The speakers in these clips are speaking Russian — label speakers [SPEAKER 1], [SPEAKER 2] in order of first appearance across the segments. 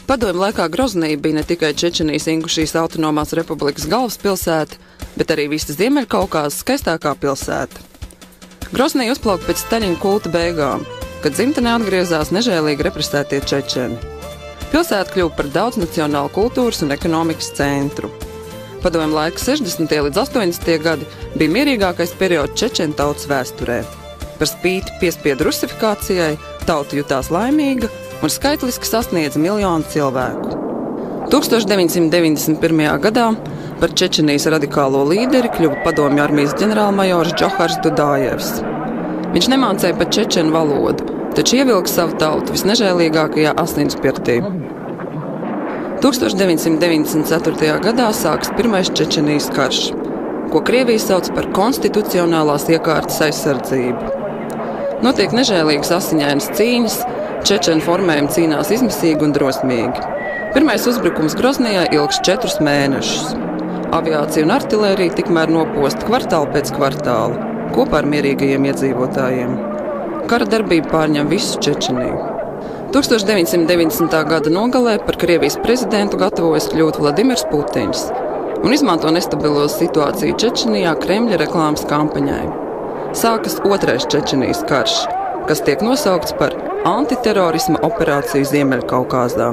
[SPEAKER 1] Padomju laikā Groznija bija ne tikai Čečenijas Ingušijas autonomās republikas galvaspilsēta, bet arī visas Ziemeļkaukāzes skaistākā pilsēta. Groznija uzplauka pēc Staļina kulta beigām, kad dzimtenē atgriezās nežēlīgi represētie čečeni. Pilsēta kļuva par daudznacionālu kultūras un ekonomikas centru. Padomju laika 60. līdz 80. gadi bija mierīgākais periods čečenu tautas vēsturē. Par spīti piespiedu rusifikācijai tauta jutās laimīga un skaitliski sasniedza miljonu cilvēku. 1991. gadā par Čečenijas radikālo līderi kļuva padomju armijas ģenerālmajors Džohars Dudājevs. Viņš nemācēja pat čečenu valodu, taču ievilka savu tautu visnežēlīgākajā asinspirtī. 1994. gadā sākas pirmais Čečenijas karš, ko Krievija sauc par konstitucionālās iekārtas aizsardzību. Notiek nežēlīgas asiņainas cīņas, čečenu formējumi cīnās izmisīgi un drosmīgi. Pirmais uzbrukums Groznijai ilgs 4 mēnešus. Aviācija un artilērija tikmēr noposta kvartālu pēc kvartāla, kopā ar mierīgajiem iedzīvotājiem. Kara darbība pārņem visu Čečeniju. 1990. gada nogalē par Krievijas prezidentu gatavojas kļūt Vladimirs Putins un izmanto nestabilo situāciju Čečenijā Kremļa reklāmas kampaņai. Sākas otrais Čečenijas karš, kas tiek nosaukts par antiterorisma operāciju Ziemeļkaukāzā.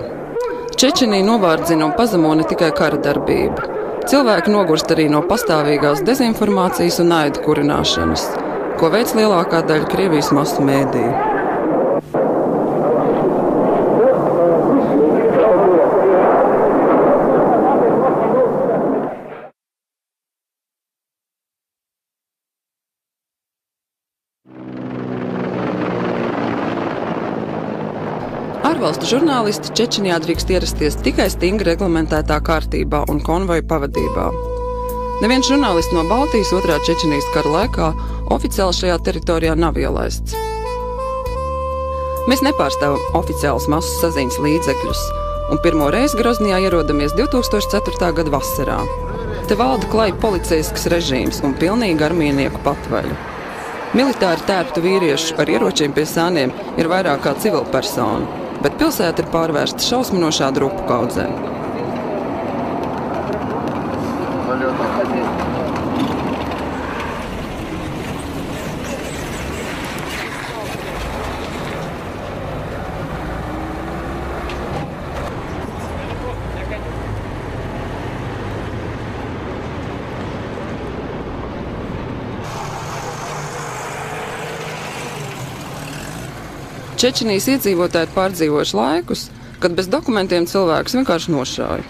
[SPEAKER 1] Čečenija novārdzina un pazemo ne tikai kara darbību. Cilvēki nogurst arī no pastāvīgās dezinformācijas un naida kurināšanas, ko veic lielākā daļa Krievijas masu mēdīju. Ārvalstu žurnālisti Čečenijā drīkst ierasties tikai stingri reglamentētā kārtībā un konvoju pavadībā. Neviens žurnālists no Baltijas otrā Čečenijas kara laikā oficiāli šajā teritorijā nav ielaists. Mēs nepārstāvam oficiālus masu saziņas līdzekļus, un pirmo reizi Groznijā ierodamies 2004. gada vasarā. Te valda klajs policijisks režīms un pilnīgi armijnieku patvaļa. Militāri tērptu vīriešu ar ieročiem pie sāniem ir vairāk kā civilpersonu, bet pilsēta ir pārvērsta šausminošā drupu kaudzē. Čečenijas iedzīvotāji pārdzīvojuši laikus, kad bez dokumentiem cilvēkus vienkārši nošāja.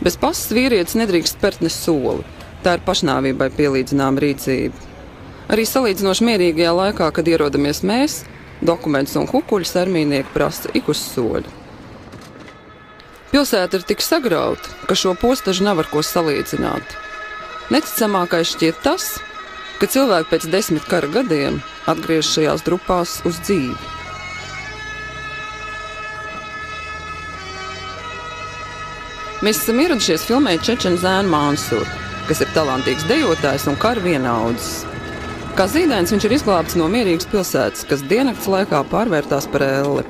[SPEAKER 1] Bez pasas vīrietis nedrīkst spērt ne soli. Tā ir pašnāvībai pielīdzināma rīcība. Arī salīdzinoši mierīgajā laikā, kad ierodamies mēs, dokumentus un kukuļus armijnieki prasa ik uz soļu. Pilsēta ir tik sagrauta, ka šo postažu nav ar ko salīdzināt. Neticamākais šķiet tas, ka cilvēki pēc 10 kara gadiem atgriež šajās drupās uz dzīvi. Mēs esam ieradušies filmēt čečenu zēnu Mansuru, kas ir talantīgs dejotājs un kara vienaudzis. Kā zīdains viņš ir izglābts no mierīgas pilsētas, kas diennakts laikā pārvērtās par elli.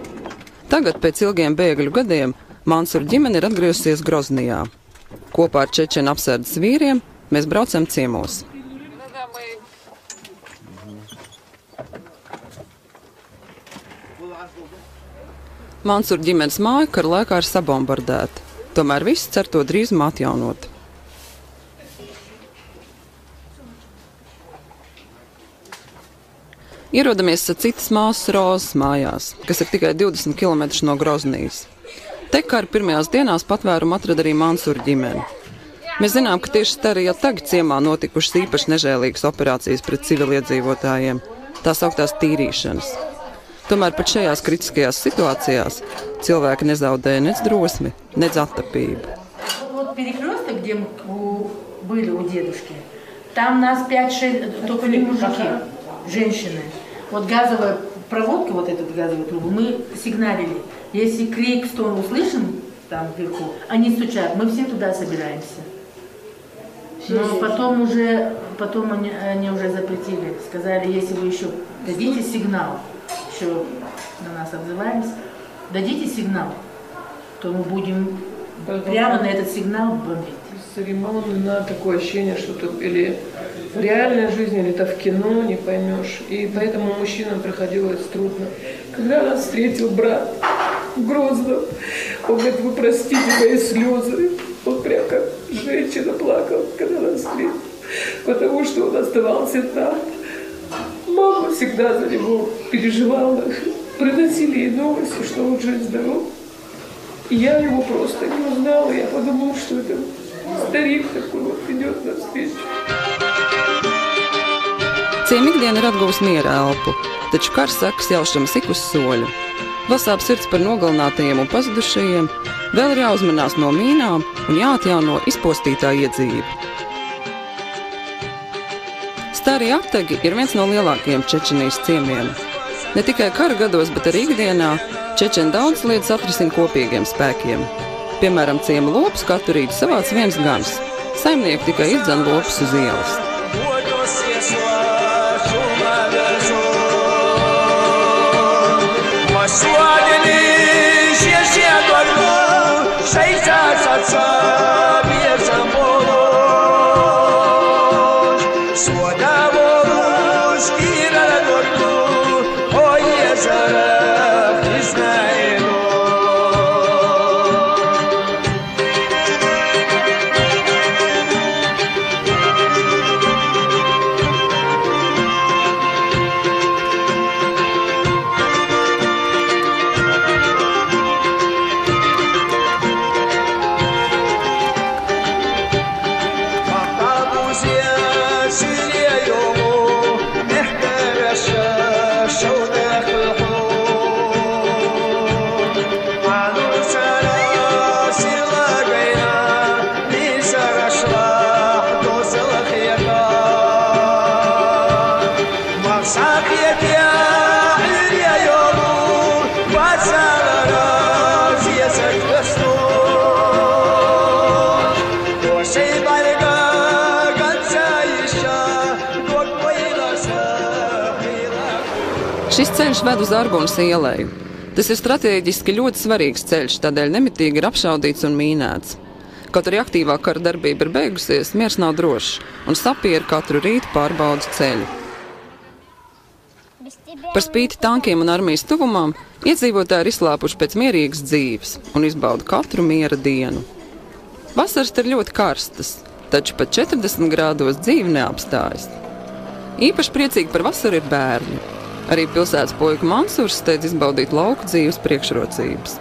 [SPEAKER 1] Tagad, pēc ilgiem bēgļu gadiem, Mansura ģimene ir atgriezusies Groznijā. Kopā ar čečenu apsardzes vīriem mēs braucam ciemos. Mansura ģimenes māja kara laikā ir sabombardēta. Tomēr viss cer to drīzumā atjaunot. Ierodamies citas māsas Rozes mājās, kas ir tikai 20 km no Groznijas. Te kara pirmajās dienās patvērumu atrada arī Mansura ģimene. Mēs zinām, ka tieši arī tagad ciemā notikušas īpaši nežēlīgas operācijas pret civiliedzīvotājiem, tā sauktās tīrīšanas. Tomēr pat šajās kritiskajās situācijās cilvēki nezaudēja nec drosmi, nec attapību.
[SPEAKER 2] Перекресток, где были у дедушки, там нас 5-6, только не мужики, женщины. Вот газовая проводка, вот эту газовую трубу, мы сигналили. Если крик, стон услышим там вверху, они стучат, мы все туда собираемся. Но потом они уже запретили, сказали, если вы еще дадите сигнал, еще на нас отзывались, дадите сигнал, то мы будем прямо на этот сигнал бомбить.
[SPEAKER 3] Церемонно, такое ощущение, что это или реальная жизнь, или это в кино, не поймешь. И поэтому мужчинам приходилось трудно. Когда нас встретил брат в Грозном, он говорит: вы простите мои слезы. Он прям как женщина плакал, когда нас встретил. Потому что он оставался там. Мама всегда за него переживала. Приносили ей новости, что он жив-здоров. И я его просто не узнала. Я подумала, что это старик такой вот идет навsтречu.
[SPEAKER 1] Ciema ikdiena ir atguvusi miera elpu, taču kars sekas jaušamas ik uz soļa. Vēl sāp sirds par nogalinātajiem un pazudušajiem, vēl ir jāuzmanās no mīnām un jāatjauno izpostītā iedzīve. Stari Ategi ir viens no lielākajiem Čečenijas ciemiem. Ne tikai kara gados, bet arī ikdienā čečeni daudz lietas atrisina kopīgiem spēkiem. Piemēram, ciema lopus katru rītu savāc viens gans. Saimnieki tikai izdzen lopus uz ielas. Šis ceļš ved uz Argunas ieleju. Tas ir strateģiski ļoti svarīgs ceļš, tādēļ nemitīgi ir apšaudīts un mīnēts. Kaut arī aktīvā kara darbība ir beigusies, miers nav drošs, un sapieri katru rītu pārbauda ceļu. Par spīti tankiem un armijas tuvumām, iedzīvotāji ir izslāpuši pēc mierīgas dzīves un izbauda katru miera dienu. Vasaras ir ļoti karstas, taču pat 40 grādos dzīve neapstājas. Īpaši priecīgi par vasaru ir bērni. Arī pilsētas puika Mansurs steidz izbaudīt lauku dzīves priekšrocības.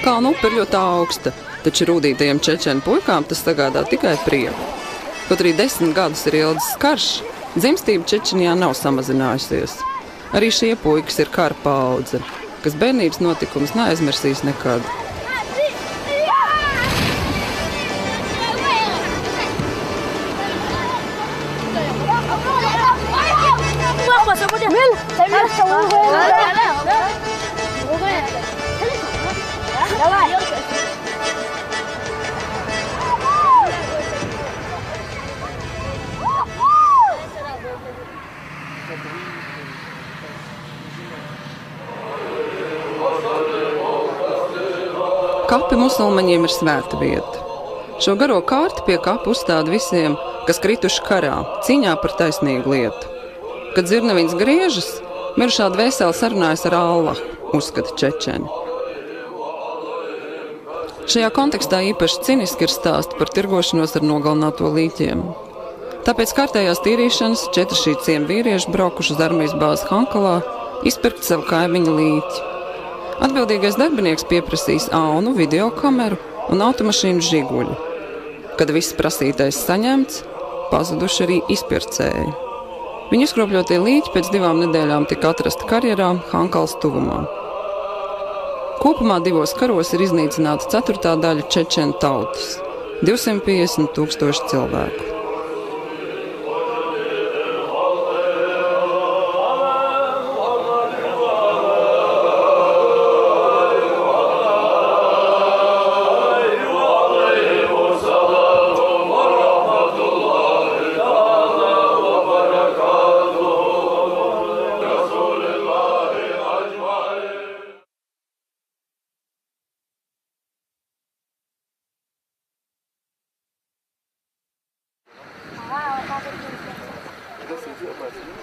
[SPEAKER 1] Kalnu upe ir ļoti augsta, taču rūdītajiem čečenu puikām tas sagādā tikai prieku. Kaut arī 10 gadus ir ilgs karš, dzimstība Čečenijā nav samazinājusies. Arī šie puikas ir kara paudze, kas bērnības notikums neaizmirsīs nekad. Kapi musulmaņiem ir svēta vieta. Šo garo kārti pie kapa uzstāda visiem, kas krituši karā, cīņā par taisnīgu lietu. Kad zirneviņas griežas, mirušā dvēsele sarunājas ar Allahu, uzskata čečeni. Šajā kontekstā īpaši ciniski ir stāsti par tirgošanos ar nogalināto līķiem. Tāpēc kārtējās tīrīšanas 4 šī ciema vīrieši braukuši uz armijas bāzi Hankalā izpirkt savu kaimiņu līķi. Atbildīgais darbinieks pieprasīs aunu, videokameru un automašīnu žiguļu. Kad viss prasītais saņemts, pazuduši arī izpircēji. Viņu izkropļotie līķi pēc 2 nedēļām tika atrasti karjerā Hankals tuvumā. Kopumā 2 karos ir iznīcināta 4. daļa čečenu tautas – 250 000 cilvēku.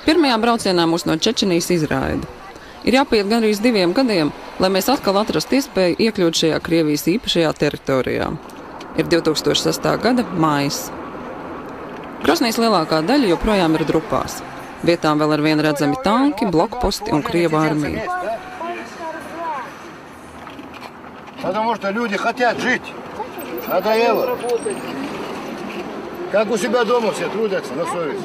[SPEAKER 1] Pirmajā braucienā mūs no Čečenijas izraida. Ir jāpaiet gandrīz 2 gadiem, lai mēs atkal atrastu iespēju iekļūt šajā Krievijas īpašajā teritorijā. Ir 2006. gada maijs. Grosnijas lielākā daļa joprojām ir drupās. Vietām vēl ar vienu redzami tanki, blokposti un Krievu armija.
[SPEAKER 4] Потому что люди хотят жить. Надоело. Как у себя дома все трудятся на совесть.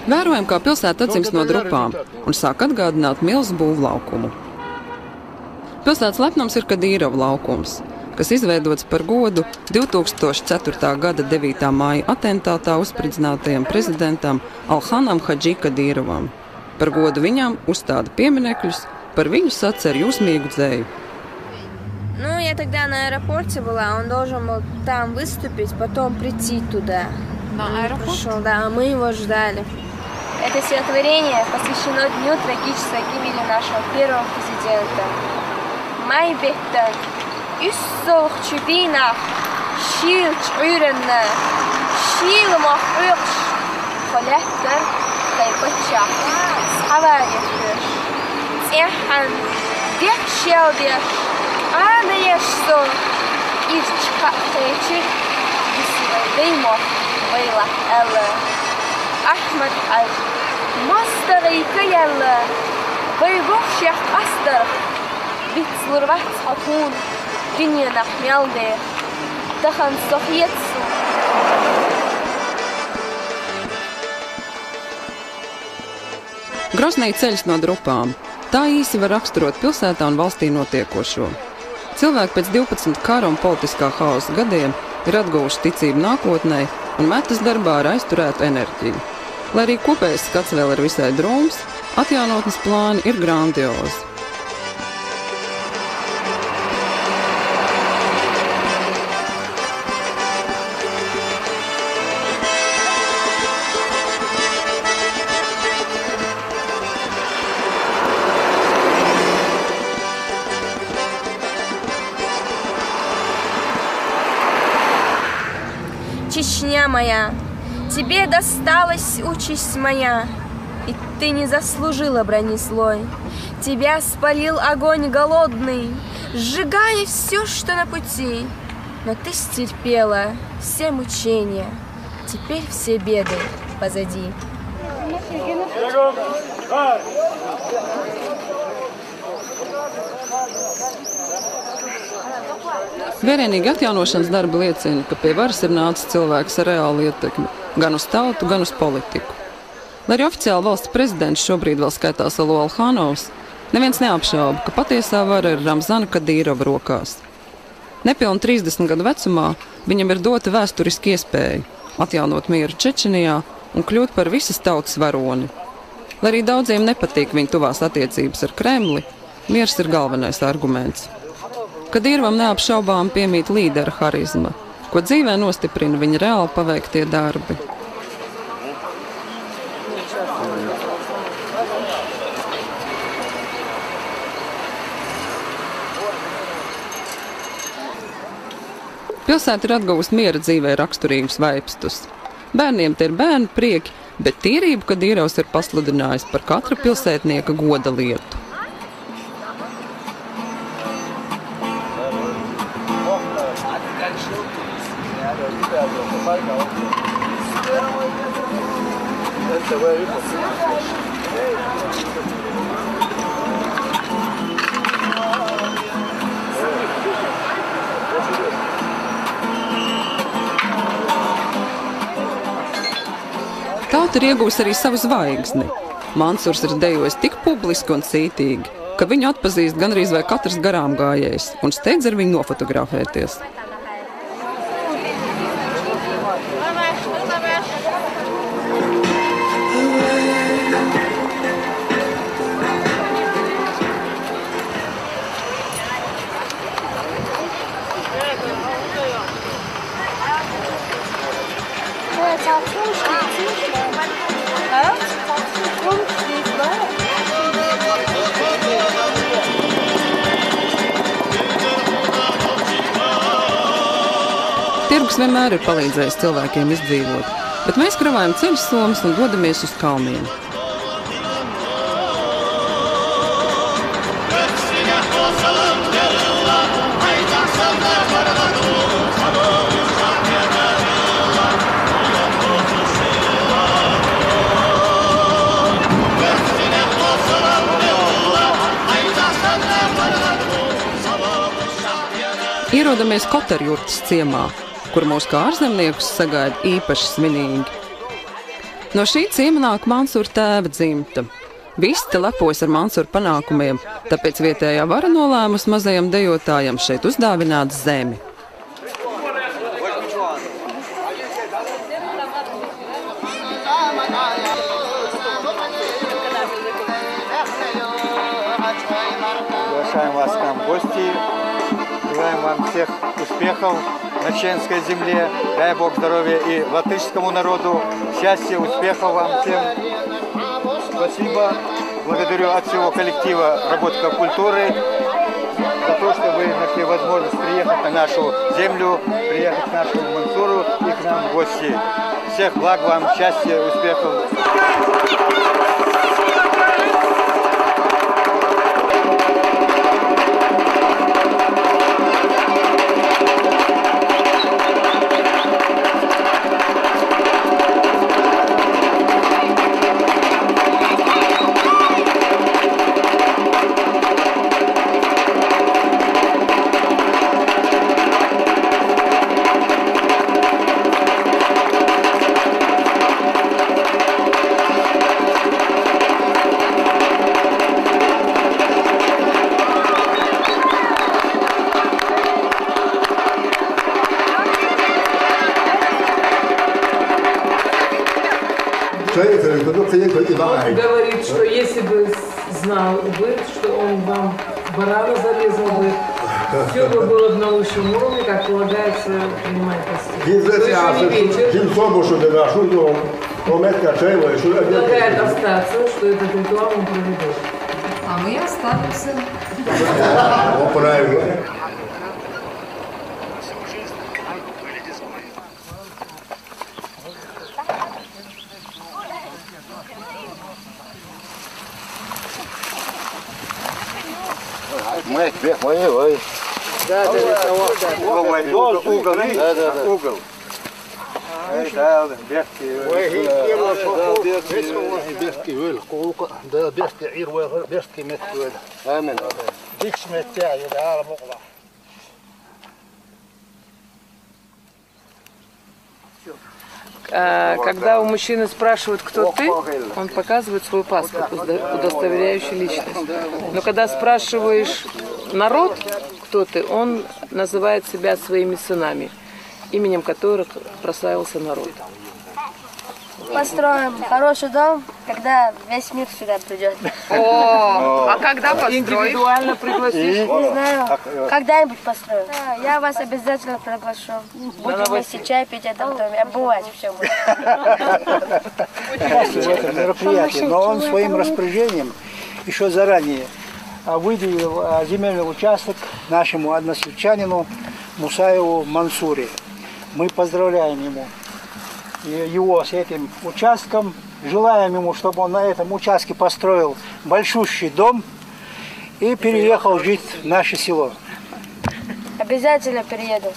[SPEAKER 1] Vērojam, kā pilsēta atdzimst no drupām un sāk atgādināt milzu būvlaukumu. Pilsētas lepnums ir Kadīrova laukums, kas izveidots par godu 2004. gada 9. māja atentātā uzspridzinātajam prezidentam Alhanam Hadži Kadīrovam. Par godu viņam uzstāda pieminekļus, par viņu sacer jūsmīgu dzēju.
[SPEAKER 5] Ну, я тогда на аэропорте была, он должен был там выступить, потом прийти туда.
[SPEAKER 6] На аэропорт?
[SPEAKER 5] Пришел, да, мы его ждали. Это стихотворение посвящено дню трагической гибели нашего первого президента. Май беттен, üssолх чубинах, шилч уйренна, шилмах уйрш, холеттер, тайпачах, схаварихтер, цехан, дехшелдер, анаешсон, ирчкатайчик, висвайдеймох, вайлах элле. Ahmet al masteri kayalla baybokhshah astar bitslurvat hatun dünya nahmyalde tahan sohiyetsu.
[SPEAKER 1] Grosnija ceļš no drupām. Tā īsi var raksturot pilsētā un valstī notiekošo. Cilvēki pēc 12 kara un politiskā hausa gadiem ir atguvuši ticību nākotnē un metas darbā ar aizturētu enerģiju. Lai arī kopējais skats vēl ir visai drūms, atjaunotnes plāni ir grandiozi.
[SPEAKER 5] Чечня моя, тебе досталась участь моя, и ты не заслужила брони злой. Тебя спалил огонь голодный, сжигая все, что на пути. Но ты стерпела все мучения, теперь все беды позади.
[SPEAKER 1] Vērienīgi atjaunošanas darbi liecina, ka pie varas ir nācis cilvēks ar reālu ietekmi, gan uz tautu, gan uz politiku. Lai arī oficiāli valsts prezidents šobrīd vēl skaitās Alo Alhanovs, neviens neapšauba, ka patiesā vara ir Ramzana Kadīrova rokās. Nepilni 30 gadu vecumā viņam ir dota vēsturiski iespēja atjaunot mieru Čečenijā un kļūt par visas tautas varoni. Lai arī daudziem nepatīk viņa tuvās attiecības ar Kremli, miers ir galvenais arguments. Kadīrovam neapšaubām piemīt līdera harizma, ko dzīvē nostiprina viņa reāli paveiktie darbi. Pilsēta ir atguvusi miera dzīvē raksturīgus vaipstus. Bērniem tie ir bērnu prieki, bet tīrību Kadīrovs ir pasludinājis par katra pilsētnieka goda lietu. Tauta ir iegūs arī savu zvaigzni. Mansurs ir dejojis tik publiski un cītīgi, ka viņu atpazīst gandrīz vai katrs garām gājējs un steidz ar viņu nofotografēties. Tirgus vienmēr ir palīdzējis cilvēkiem izdzīvot, Bet mēs kravājam ceļu somas un dodamies uz kalniem. Ierodamies Koterjurtas ciemā, kur mūs kā ārzemniekus sagaida īpaši svinīgi. No šī ciema nāk Mansūra tēva dzimta. Visi te lepojas ar Mansūra panākumiem, tāpēc vietējā vara nolēmusi mazajam dejotājam šeit uzdāvināt zemi.
[SPEAKER 6] Приглашаем вас к нам в гости. Желаем вам всех успехов на чеченской земле. Дай Бог здоровья и латышскому народу. Счастья, успехов вам всем. Спасибо. Благодарю от всего коллектива работников культуры за то, что вы нашли возможность приехать на нашу землю, приехать к нашему Мансуру и к нам в гости. Всех благ вам, счастья, успехов.
[SPEAKER 3] Он говорит, что если бы знал бы, что он вам барана зарезал бы, все бы было бы на высшем уровне, как полагается принимать гостей. Предлагает остаться, что этот ритуал он проведет.
[SPEAKER 7] А мы останемся.
[SPEAKER 4] Правильно. Ой.
[SPEAKER 6] Да, угол.
[SPEAKER 3] Когда у мужчины спрашивают, кто ты, он показывает свой паспорт, удостоверяющий личность. Но когда спрашиваешь народ, кто ты, он называет себя своими сынами, именем которых прославился народ.
[SPEAKER 5] Построим хороший дом, когда весь мир сюда придет.
[SPEAKER 7] А когда построим?
[SPEAKER 3] Индивидуально пригласишь?
[SPEAKER 5] Не знаю, когда-нибудь построим. Да, я вас обязательно приглашу. Будем вместе чай пить в этом доме, обувать все будет.
[SPEAKER 6] Это мероприятие, но он своим распоряжением еще заранее выделил земельный участок нашему односельчанину Мусаеву Мансуре. Мы поздравляем его с этим участком, желаем ему, чтобы он на этом участке построил большущий дом и переехал жить в наше село.
[SPEAKER 5] Обязательно перееду.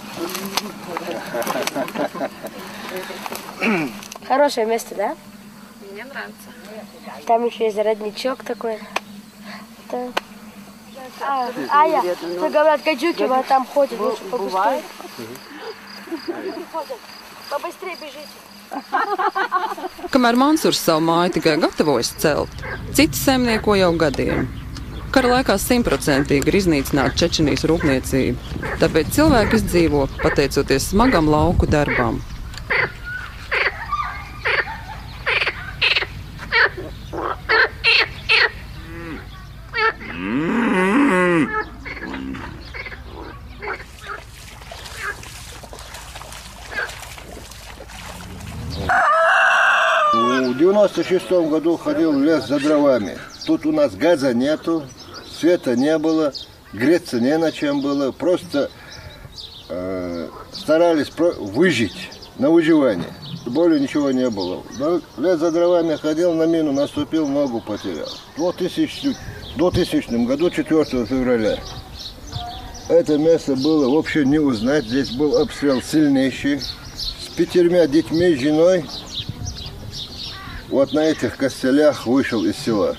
[SPEAKER 5] Хорошее место, да?
[SPEAKER 7] Мне нравится.
[SPEAKER 5] Там еще есть родничок такой. Что говорят, гадюки вот там ходят, лучше побыстрее. Побыстрее бежите.
[SPEAKER 1] Kamēr Mansūrs savu māju tikai gatavojas celt, citi saimnieko jau gadiem. Kara laikā 100% ir iznīcināta Čečenijas rūpniecība, tāpēc cilvēki izdzīvo pateicoties smagam lauku darbam.
[SPEAKER 4] В 96-м году ходил в лес за дровами. Тут у нас газа нету, света не было, греться не на чем было. Просто старались выжить на выживание. более ничего не было. Лес за дровами ходил, на мину наступил, ногу потерял. В 2000 году, 4 февраля, это место было вообще не узнать. Здесь был обстрел сильнейший. С 5 детьми, женой. Вот на этих костылях вышел из села.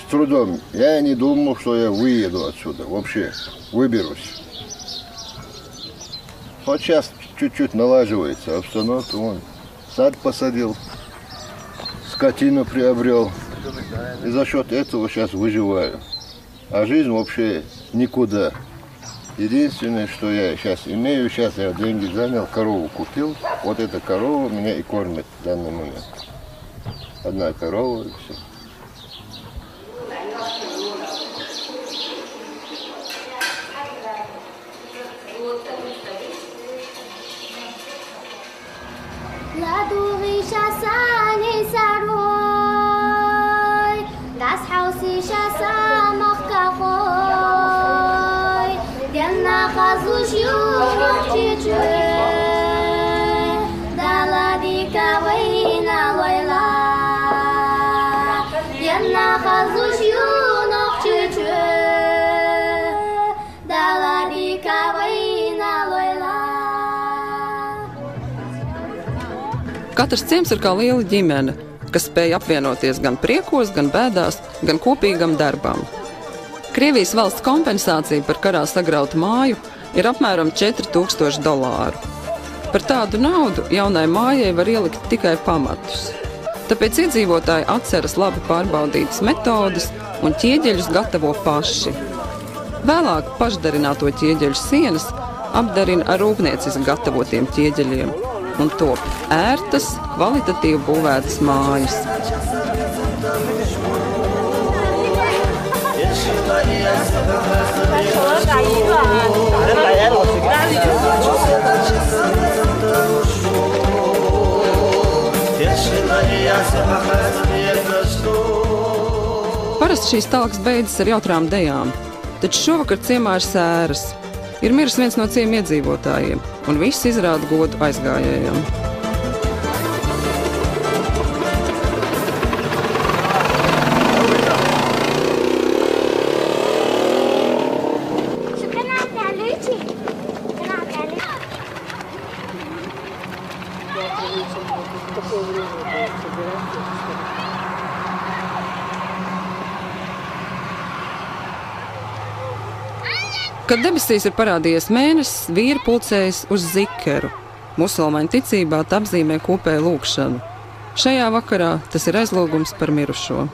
[SPEAKER 4] С трудом. Я не думал, что я выеду отсюда. Вообще выберусь. Вот сейчас чуть-чуть налаживается обстановка. Вон, сад посадил. Скотину приобрел. И за счет этого сейчас выживаю. А жизнь вообще никуда. Единственное, что я сейчас имею, сейчас я деньги занял, корову купил. Вот эта корова меня и кормит в данный момент. Одна корова и все.
[SPEAKER 1] Katrs ciems ir kā liela ģimene, kas spēj apvienoties gan priekos, gan bēdās, gan kopīgam darbam. Krievijas valsts kompensācija par karā sagrautu māju ir apmēram $4000. Par tādu naudu jaunai mājai var ielikt tikai pamatus. Tāpēc iedzīvotāji atceras labi pārbaudītas metodes un ķieģeļus gatavo paši. Vēlāk pašdarināto ķieģeļu sienas apdarina ar rūpnieciski gatavotiem ķieģeļiem un top ērtas, kvalitatīvi būvētas mājas. Parasti šīs talkas beidzas ar jautrām dejām, taču šovakar ciemā ir sēras. Ir miris viens no ciema iedzīvotājiem, un viss izrāda godu aizgājējiem. Kad debesīs ir parādījies mēnesis, vīri pulcējas uz zikeru. Musulmaņu ticībā tā apzīmē kopēju lūgšanu. Šajā vakarā tas ir aizlūgums par mirušo.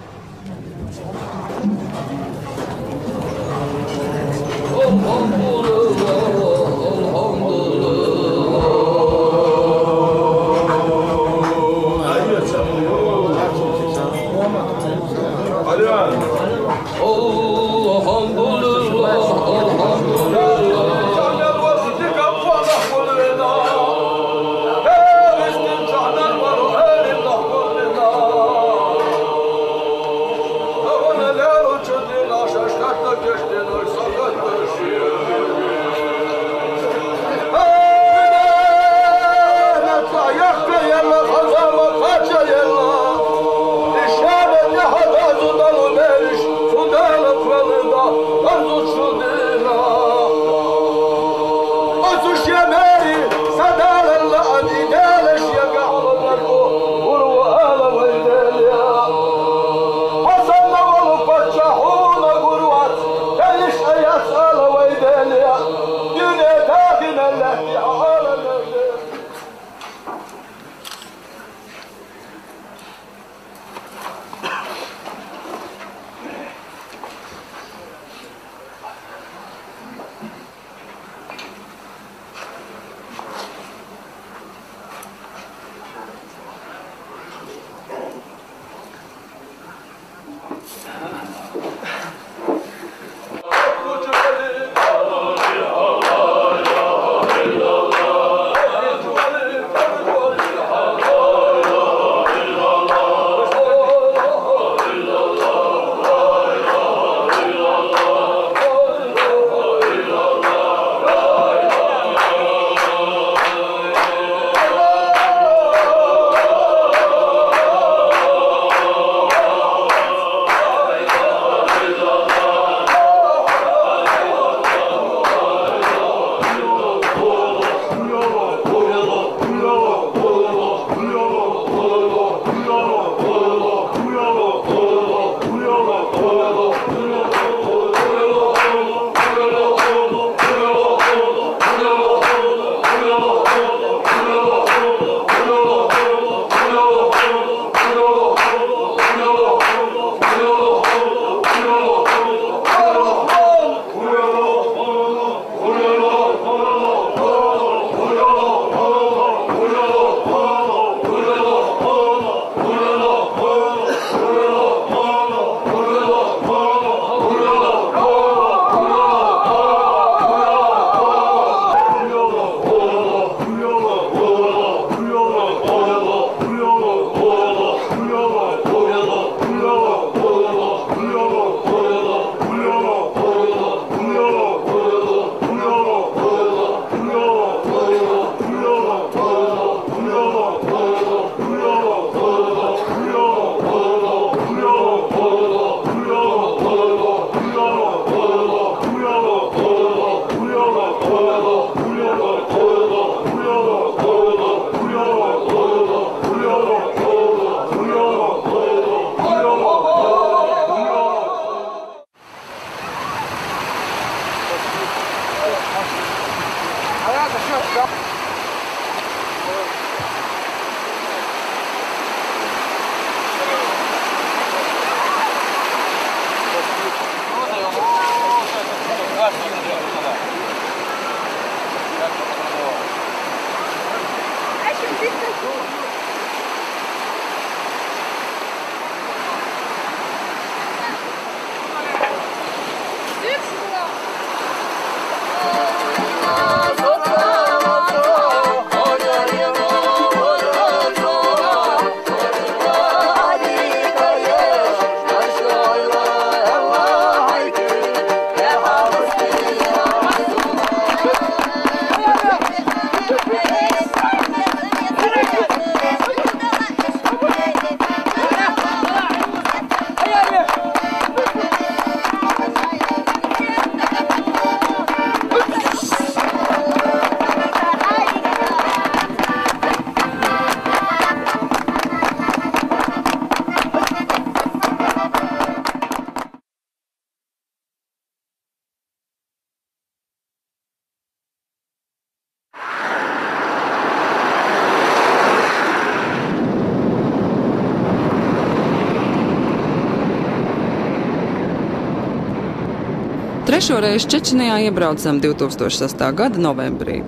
[SPEAKER 1] Trešo reizi Čečenijā iebraucam 2008. gada novembrī.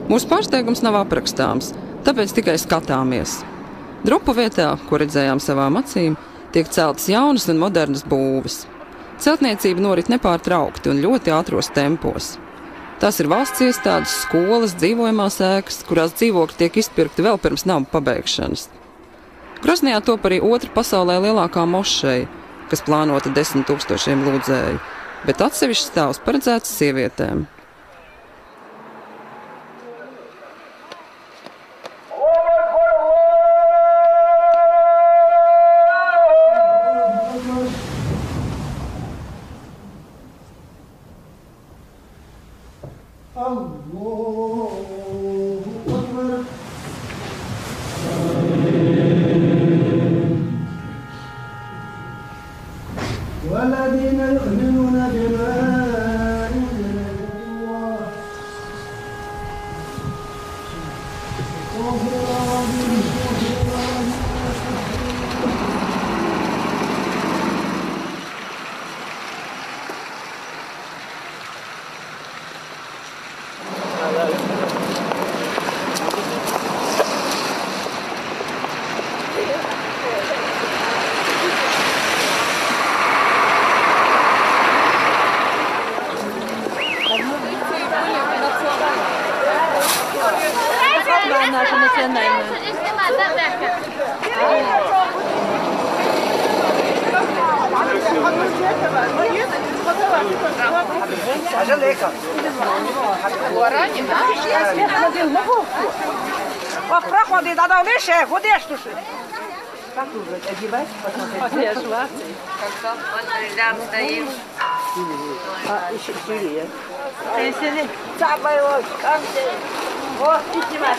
[SPEAKER 1] Mūsu pārsteigums nav aprakstāms, tāpēc tikai skatāmies. Drupu vietā, ko redzējām savām acīm, tiek celtas jaunas un modernas būves. Celtniecība norit nepārtraukti un ļoti ātros tempos. Tās ir valsts iestādes, skolas, dzīvojamās ēkas, kurās dzīvokļi tiek izpirkti vēl pirms nama pabeigšanas. Groznijā top arī otra pasaulē lielākā mošeja, kas plānota 10 000 lūdzēju, bet atsevišķs stāvs paredzēts sievietēm.
[SPEAKER 8] Проходит, надо выше, ходишь туши. Как тут одевать? Посмотреть. Рядом стоим. Еще сильнее. Цапай его, камни. Вот, и снимать.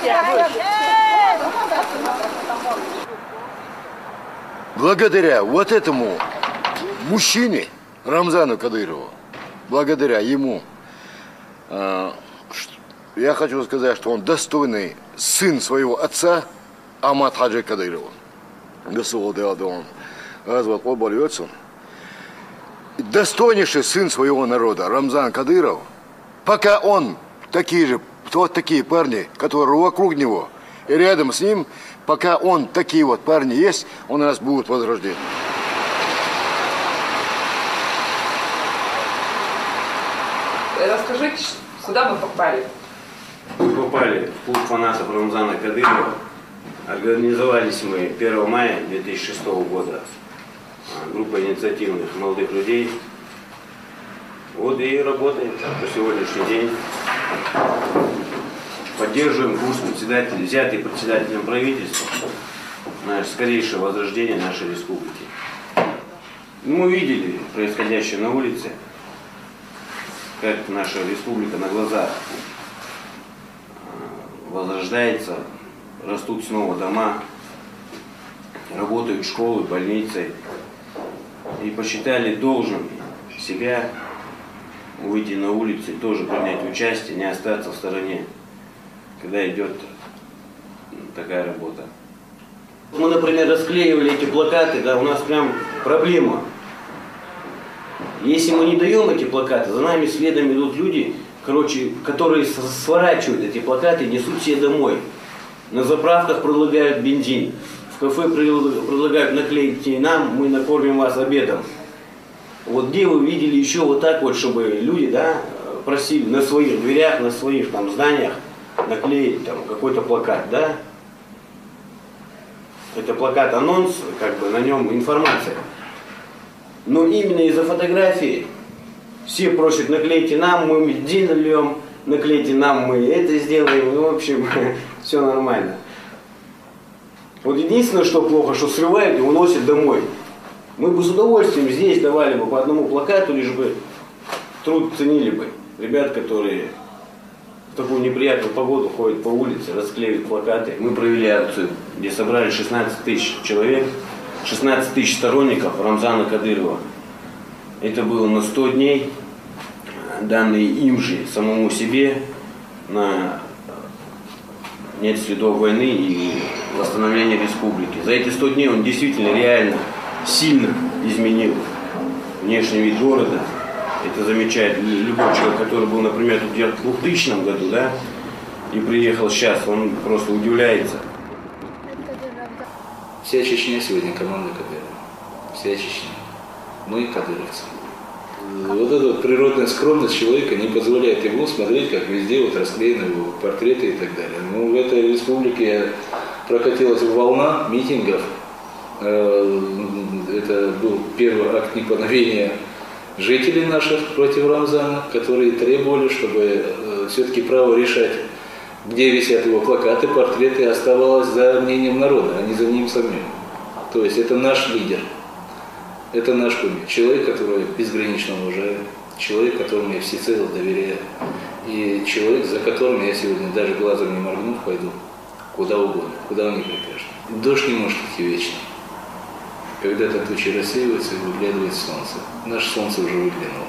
[SPEAKER 4] Благодаря вот этому мужчине, Рамзану Кадырову, благодаря ему, я хочу сказать, что он достойный сын своего отца Ахмад Хаджи Кадырова. Достойнейший сын своего народа Рамзан Кадыров, пока он такие парни, которые вокруг него и рядом с ним, пока он такие вот парни есть, он у нас будет возрожден.
[SPEAKER 7] Расскажите, куда вы попали?
[SPEAKER 9] Мы попали в клуб фанатов Рамзана Кадырова. Организовались мы 1 мая 2006 года. Группа инициативных молодых людей. Вот и работаем по сегодняшний день. Поддерживаем курс председателя, взятый председателем правительства, на скорейшее возрождение нашей республики. Мы видели происходящее на улице, как наша республика на глазах возрождается, растут снова дома, работают школы, больницы. И посчитали должным себя выйти на улицу и тоже принять участие, не остаться в стороне, когда идет такая работа. Мы, например, расклеивали эти плакаты, да, у нас прям проблема. Если мы не даем эти плакаты, за нами следом идут люди, которые сворачивают эти плакаты и несут себе домой. На заправках предлагают бензин, в кафе предлагают наклейки нам, мы накормим вас обедом. Вот где вы видели еще вот так вот, чтобы люди, да, просили на своих дверях, на своих там зданиях наклеить там какой-то плакат, да? Это плакат-анонс, как бы на нем информация. Но именно из-за фотографии все просят: наклейте нам, мы бензин нальем, наклейте нам, мы это сделаем. Ну, в общем, все нормально. Вот единственное, что плохо, что срывают и уносят домой. Мы бы с удовольствием здесь давали бы по одному плакату, лишь бы труд ценили бы. Ребят, которые в такую неприятную погоду ходят по улице, расклеивают плакаты. Мы провели акцию, где собрали 16 000 человек, 16 000 сторонников Рамзана Кадырова. Это было на 100 дней, данные им же, самому себе, на нет следов войны и восстановления республики. За эти 100 дней он действительно реально сильно изменил внешний вид города, Это замечает любой человек, который был, например, тут в 2000 году, да, и приехал сейчас, он просто удивляется.
[SPEAKER 10] Вся Чечня сегодня команда Кадырова. Вся Чечня. Мы кадыровцы. Вот эта вот природная скромность человека не позволяет ему смотреть, как везде вот расклеены его портреты и так далее. Ну, в этой республике прокатилась волна митингов. Это был первый акт неповиновения жителей наших против Рамзана, которые требовали, чтобы все-таки право решать, где висят его плакаты, портреты, оставалось за мнением народа, а не за ним самим. То есть это наш лидер, это наш кумир, человек, которого я безгранично уважаю, человек, которому я всецело доверяю, и человек, за которым я сегодня даже глазом не моргнув пойду куда угодно, куда он не прикажет. Дождь не может идти вечно. Когда-то тучи рассеиваются и выглядывает солнце. Наше солнце уже выглянуло.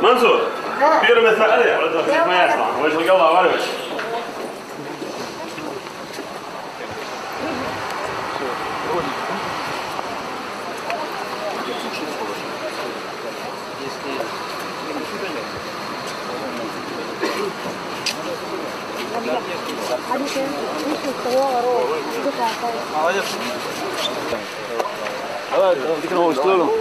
[SPEAKER 11] Мансур, первое место, моя слава, вышел голова, варвач.
[SPEAKER 12] Молодец. Давай, ты к новому сторону.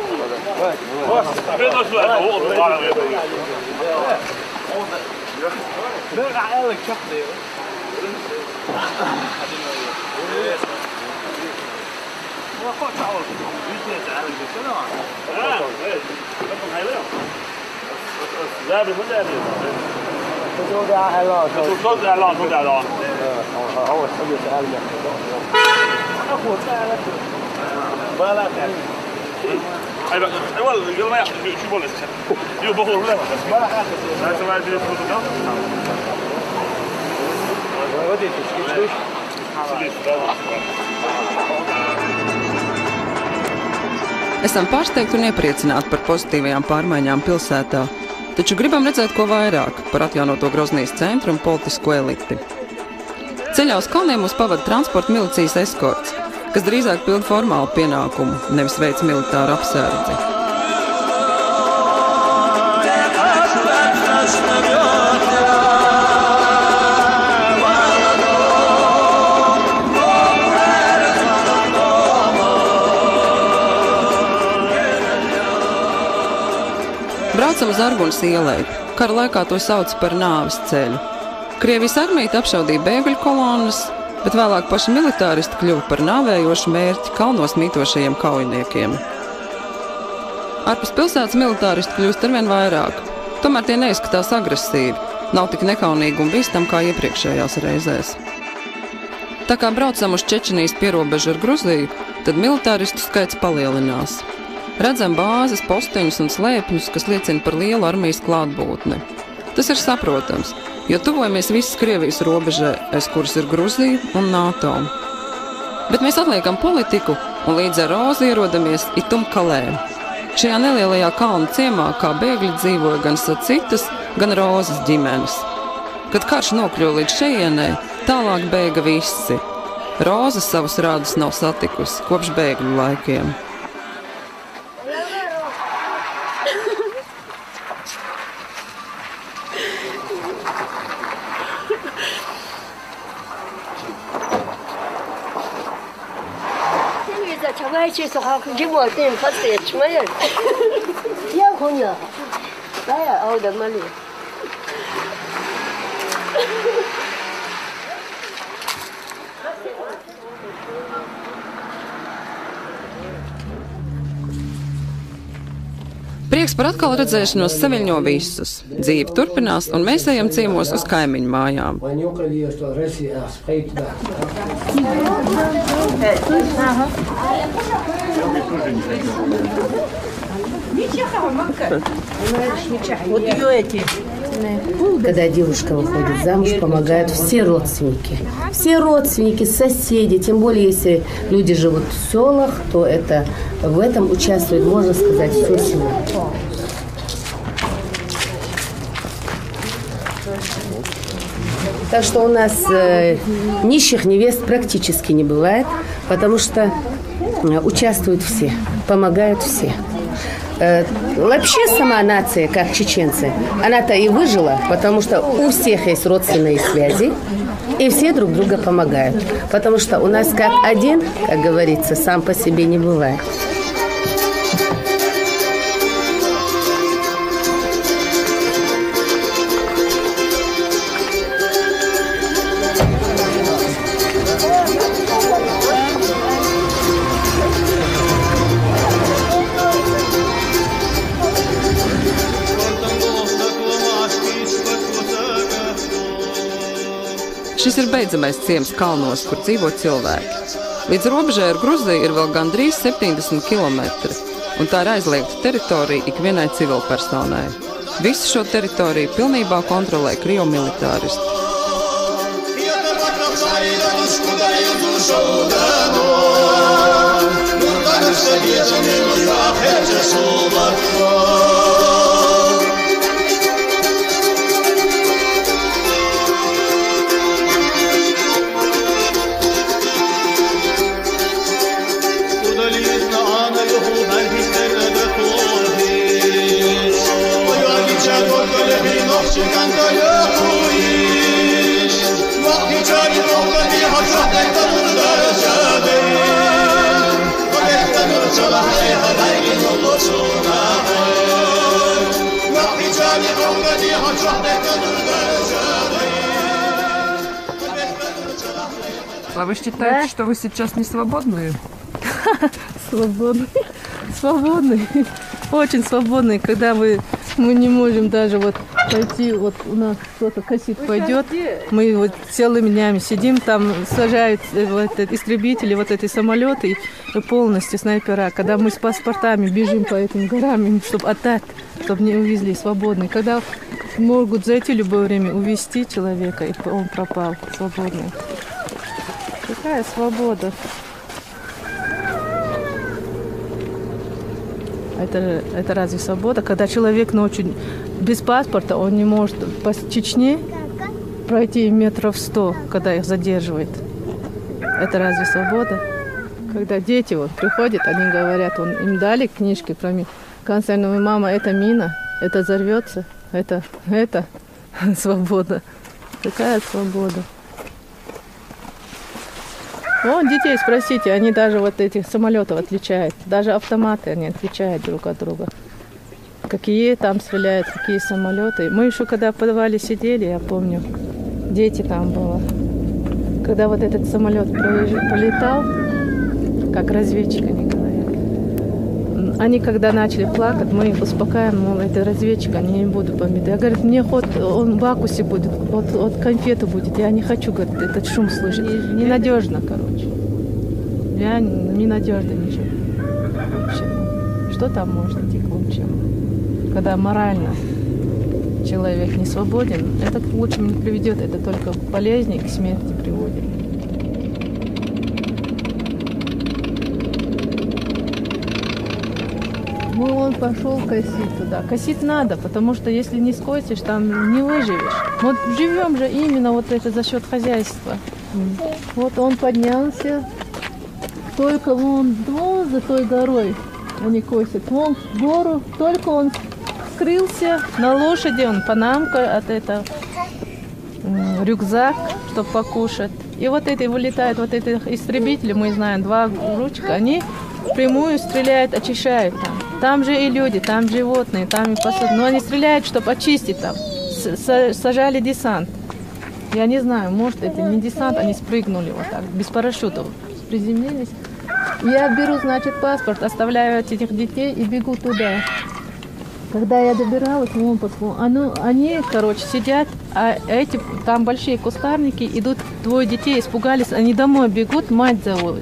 [SPEAKER 1] Esam pārsteigti un iepriecināti par pozitīvajām pārmaiņām pilsētā, taču gribam redzēt ko vairāk par atjaunoto Groznijas centru un politisko eliti. Ceļā uz kalniem mūs pavada transporta milicijas eskorts, kas drīzāk pilda formālu pienākumu, nevis veic militāru apsardzi. Braucam uz Argunas ielai. Kara laikā to sauc par nāves ceļu. Krievijas armija apšaudīja bēgļu kolonnas, bet vēlāk paši militāristi kļuva par nāvējošu mērķi kalnos mītošajiem kaujiniekiem. Ārpus pilsētas militāristi kļūst arvien vairāk, tomēr tie neizskatās agresīvi, nav tik nekaunīgi un bīstam kā iepriekšējās reizēs. Tā kā braucam uz Čečenijas pierobežu ar Gruziju, tad militāristu skaits palielinās. Redzam bāzes, posteņus un slēpņus, kas liecina par lielu armijas klātbūtni. Tas ir saprotams, jo tuvojamies visas Krievijas robežai, aiz kuras ir Gruzija un NATO. Bet mēs atliekam politiku un līdz ar Rozi ierodamies Itumkalē. Šajā nelielajā kalnu ciemā kā bēgļi dzīvoja gan Sacitas, gan Rozes ģimenes. Kad karš nokļuva līdz šejienei, tālāk bēga visi. Roza savus rādus nav satikusi kopš bēgļu laikiem. Prieks Laiks par atkal redzēšanos saviļņo visus. Dzīve turpinās, un mēs ejam ciemos uz kaimiņu mājām.
[SPEAKER 2] Вот ее эти.
[SPEAKER 13] Когда девушка выходит замуж, помогают все родственники. Все родственники, соседи, тем более, если люди живут в селах, то это в этом участвует, можно сказать, все село. Так что у нас нищих невест практически не бывает, потому что участвуют все, помогают все. Вообще сама нация, как чеченцы, она-то и выжила, потому что у всех есть родственные связи, и все друг друга помогают. Потому что у нас как один, как говорится, сам по себе не бывает.
[SPEAKER 1] Šis ir beidzamais ciems kalnos, kur dzīvo cilvēki. Līdz robežai ar Gruziju ir vēl gandrīz 70 kilometri, un tā ir aizliegta teritorija ikvienai civilpersonai. Visu šo teritoriju pilnībā kontrolē Krievu militāristi. А вы считаете, что вы сейчас не свободные?
[SPEAKER 3] Свободные. Свободные. Очень свободные, когда мы не можем даже вот пойти, вот у нас кто-то косит пойдет, мы вот целыми днями сидим, там сажают вот истребители, вот эти самолеты и полностью снайпера. Когда мы с паспортами бежим по этим горам, чтобы отдать, чтобы не увезли свободные. Когда могут зайти в любое время, увезти человека, и он пропал свободный. Какая свобода? Это разве свобода? Когда человек ночью без паспорта, он не может по Чечне пройти метров 100, когда их задерживает. Это разве свобода? Когда дети вот приходят, они говорят, им дали книжки про мину. Канцельная мама, это мина, это взорвется, это свобода. Какая свобода? Вон детей спросите, они даже вот этих самолетов отличают. Даже автоматы они отличают друг от друга. Какие там стреляют, какие самолеты. Мы еще когда в подвале сидели, я помню, дети там было. Когда вот этот самолет пролетал, как разведчик они говорят. Они когда начали плакать, мы их успокаиваем, мол, это разведчик, они не будут бомбить. Я говорю, мне хоть он в Бакусе будет, вот конфеты будет, я не хочу, говорит, этот шум слышать. Ненадежно, короче. Я ненадежно ничего. Вообще. Что там может идти к лучшему? Когда морально человек не свободен, это к лучшему не приведет, это только болезни к смерти приводит. Ну, он пошел косить туда. Косить надо, потому что если не скосишь, там не выживешь. Вот живем же именно вот это за счет хозяйства. Вот он поднялся, только вон за той горой они косят. Вон в гору, только он скрылся на лошади, он панамка от этого, рюкзак, чтобы покушать. И вот эти вылетают, вот эти истребители, мы знаем, 2 ручка, они впрямую стреляют, очищают там. Там же и люди, там животные, там и посуды. Но они стреляют, чтобы очистить там. Сажали десант. Я не знаю, может это не десант, они спрыгнули вот так, без парашютов.
[SPEAKER 14] Когда я добиралась, они, короче, сидят, а эти там большие кустарники, идут, двое детей испугались, они домой бегут, мать зовут.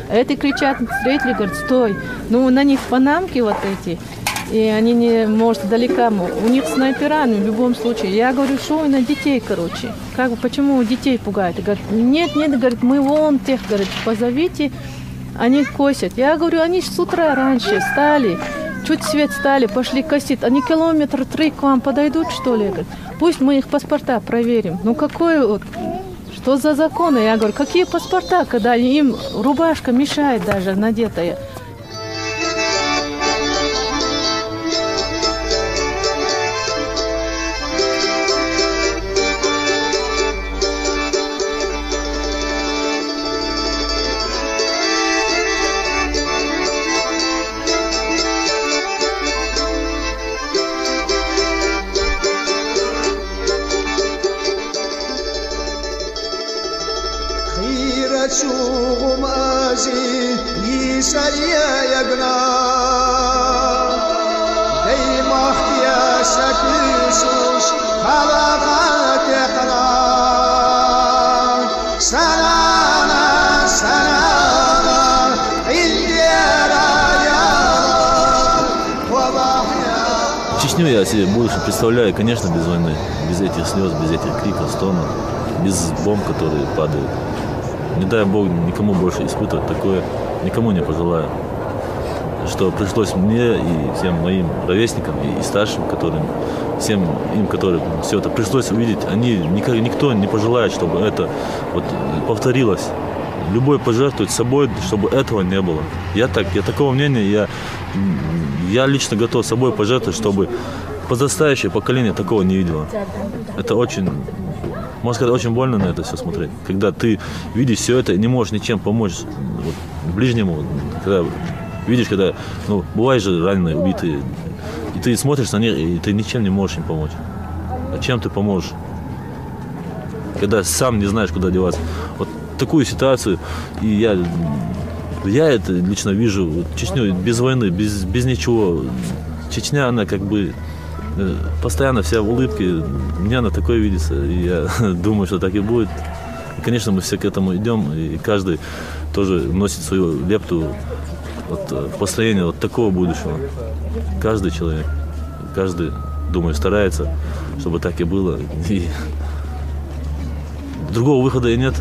[SPEAKER 14] А эти кричат, встретили, говорят, стой. Ну, на них панамки вот эти, и они не, может, далеко, у них снайпера, в любом случае. Я говорю, что вы на детей, короче, как, почему детей пугаете? Говорят, нет, говорит, мы вон тех, говорит, позовите, они косят. Я говорю, они с утра раньше встали. Чуть свет стали, пошли косить. Они 3 километра к вам подойдут, что ли? Говорят, пусть мы их паспорта проверим. Ну какой вот, что за законы? Я говорю, какие паспорта, когда им рубашка мешает даже надетая.
[SPEAKER 15] Чечню я себе больше представляю, конечно, без войны, без этих слез, без этих криков, стонов, без бомб, которые падают. Не дай Бог никому больше испытывать такое, никому не пожелаю. Что пришлось мне и всем моим ровесникам и старшим, всем им, которым все это пришлось увидеть, никто не пожелает, чтобы это вот повторилось. Любой пожертвует собой, чтобы этого не было. Я такого мнения, я лично готов собой пожертвовать, чтобы подрастающее поколение такого не видело. Это очень, можно сказать, очень больно на это все смотреть. Когда ты видишь все это и не можешь ничем помочь ближнему, когда видишь, когда, бывают же раненые, убитые, и ты смотришь на них, и ты ничем не можешь им помочь. А чем ты поможешь? Когда сам не знаешь, куда деваться. Вот такую ситуацию, и я это лично вижу, Чечню без войны, без ничего. Чечня, она как бы постоянно вся в улыбке, мне она такое видится, и я думаю, что так и будет. И, конечно, мы все к этому идем, и каждый тоже вносит свою лепту в построение вот такого будущего. Каждый человек, каждый, думаю, старается, чтобы так и было. И другого выхода и нет.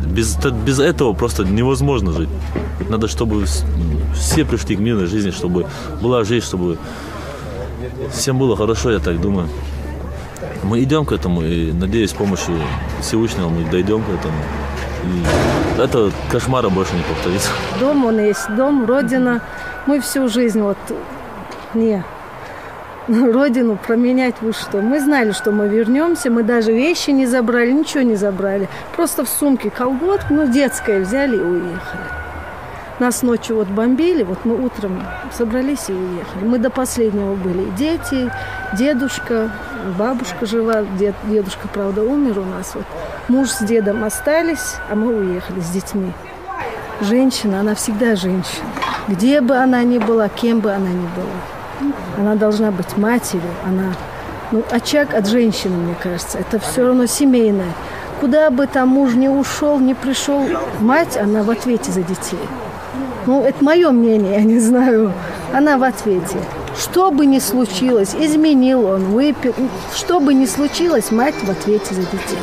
[SPEAKER 15] Без этого просто невозможно жить. Надо, чтобы все пришли к мирной жизни, чтобы была жизнь, чтобы всем было хорошо, я так думаю. Мы идем к этому, и, надеюсь, с помощью Всевышнего мы дойдем к этому. И это кошмара больше не повторится.
[SPEAKER 14] Дом, он есть дом, родина. Мы всю жизнь родину променять вы что? Мы знали, что мы вернемся, мы даже вещи не забрали, ничего не забрали. Просто в сумке колготку, детское взяли и уехали. Нас ночью бомбили, мы утром собрались и уехали. Мы до последнего были. Дети, дедушка, бабушка жива, дедушка, правда, умер у нас. Муж с дедом остались, а мы уехали с детьми. Женщина, она всегда женщина. Где бы она ни была, кем бы она ни была. Она должна быть матерью. Она, очаг от женщины, мне кажется, это все равно семейное. Куда бы там муж не ушел, не пришел, мать, она в ответе за детей. Это мое мнение, я не знаю. Она в ответе. Что бы ни случилось, изменил он, выпил. Что бы ни случилось, мать в ответе за детей.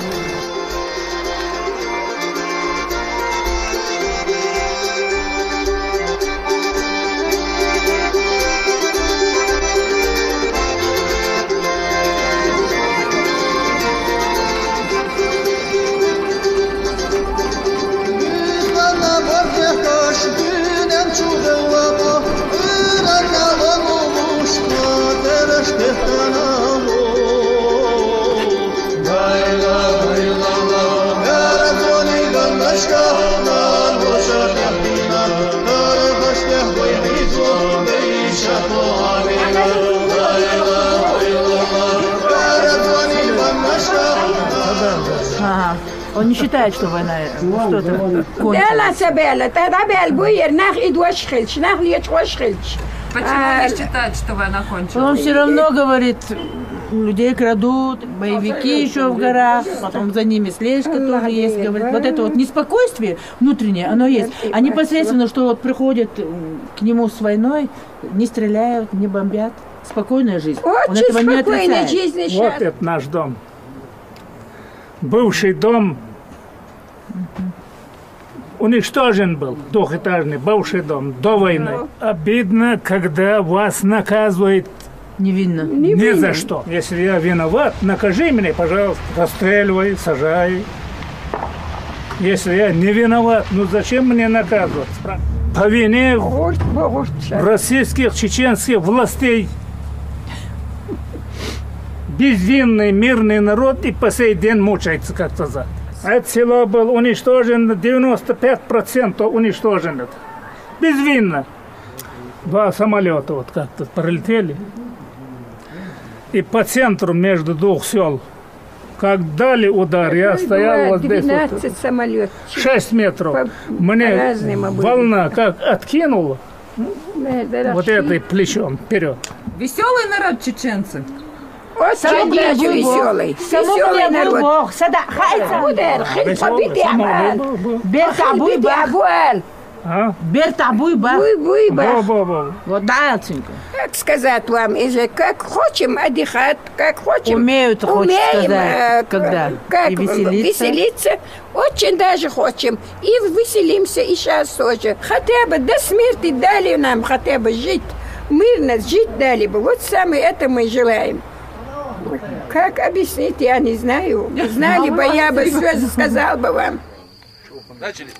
[SPEAKER 8] Он не считает, что война что-то кончилась.
[SPEAKER 7] Почему не считают, что война кончилась?
[SPEAKER 2] Он все равно говорит, людей крадут, боевики еще в горах, потом за ними слежка тоже есть, говорит. Вот это вот неспокойствие внутреннее, оно есть. А непосредственно, что вот приходят к нему с войной, не стреляют, не бомбят. Спокойная жизнь. Он этого не отрицает.
[SPEAKER 16] Вот это наш дом. Бывший дом уничтожен был, двухэтажный бывший дом до войны. Обидно, когда вас наказывают
[SPEAKER 2] невинно.
[SPEAKER 16] Ни за что. Если я виноват, накажи меня, пожалуйста. Расстреливай, сажай. Если я не виноват, ну зачем мне наказывать? По вине российских, чеченских властей безвинный мирный народ и по сей день мучается, как сказать. Это село было уничтожено, 95% уничтожено. Безвинно. 2 самолета вот как-то пролетели. И по центру между 2 сел. Как дали удар, я стоял вот здесь.
[SPEAKER 8] 12 самолетов.
[SPEAKER 16] 6 метров. Мне волна как откинула. Вот этой плечом вперед.
[SPEAKER 7] Веселый народ чеченцы.
[SPEAKER 8] Очень даже веселый. Веселый народ.
[SPEAKER 2] Вот да, Ацинька.
[SPEAKER 8] Как сказать вам, если как хотим отдыхать, как хотим.
[SPEAKER 2] Умеют, сказать, когда
[SPEAKER 8] как
[SPEAKER 2] и веселиться.
[SPEAKER 8] Очень даже хотим. И веселимся и сейчас тоже. Хотя бы до смерти дали нам, хотя бы жить. Мирно жить дали бы. Вот самое это мы желаем. Как объяснить, я не знаю. Знали бы, я бы все сказал бы вам.
[SPEAKER 10] Начали.